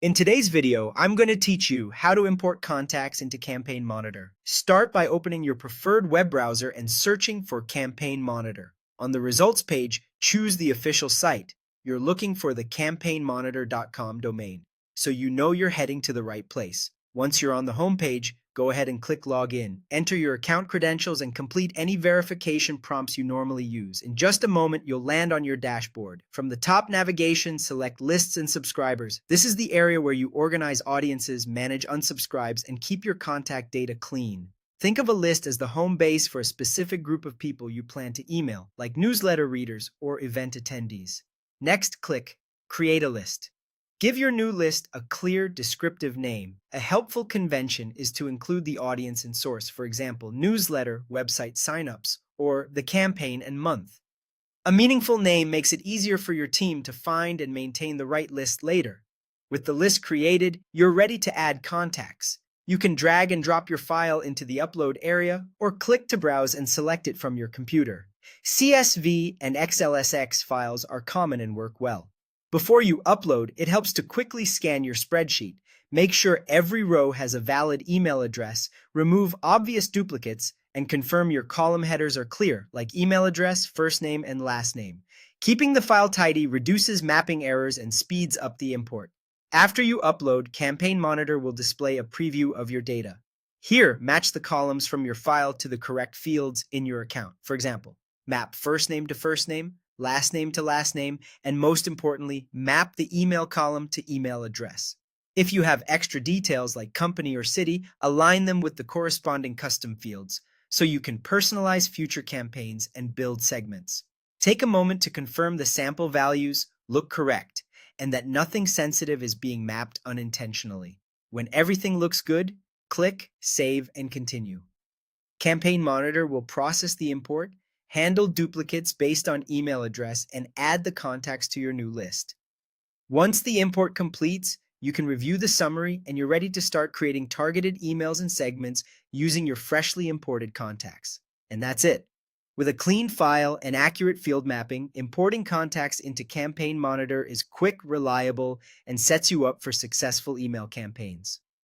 In today's video, I'm going to teach you how to import contacts into Campaign Monitor. Start by opening your preferred web browser and searching for Campaign Monitor. On the results page, choose the official site. You're looking for the campaignmonitor.com domain, so you know you're heading to the right place. Once you're on the home page, go ahead and click Login. Enter your account credentials and complete any verification prompts you normally use. In just a moment, you'll land on your dashboard. From the top navigation, select Lists and Subscribers. This is the area where you organize audiences, manage unsubscribes, and keep your contact data clean. Think of a list as the home base for a specific group of people you plan to email, like newsletter readers or event attendees. Next, click Create a List. Give your new list a clear, descriptive name. A helpful convention is to include the audience and source, for example, newsletter, website signups, or the campaign and month. A meaningful name makes it easier for your team to find and maintain the right list later. With the list created, you're ready to add contacts. You can drag and drop your file into the upload area, or click to browse and select it from your computer. CSV and XLSX files are common and work well. Before you upload, it helps to quickly scan your spreadsheet. Make sure every row has a valid email address, remove obvious duplicates, and confirm your column headers are clear, like email address, first name, and last name. Keeping the file tidy reduces mapping errors and speeds up the import. After you upload, Campaign Monitor will display a preview of your data. Here, match the columns from your file to the correct fields in your account. For example, map first name to first name, last name to last name, and most importantly, map the email column to email address. If you have extra details like company or city, align them with the corresponding custom fields so you can personalize future campaigns and build segments. Take a moment to confirm the sample values look correct and that nothing sensitive is being mapped unintentionally. When everything looks good, click Save and Continue. Campaign Monitor will process the import, handle duplicates based on email address, and add the contacts to your new list. Once the import completes, you can review the summary and you're ready to start creating targeted emails and segments using your freshly imported contacts. And that's it. With a clean file and accurate field mapping, importing contacts into Campaign Monitor is quick, reliable, and sets you up for successful email campaigns.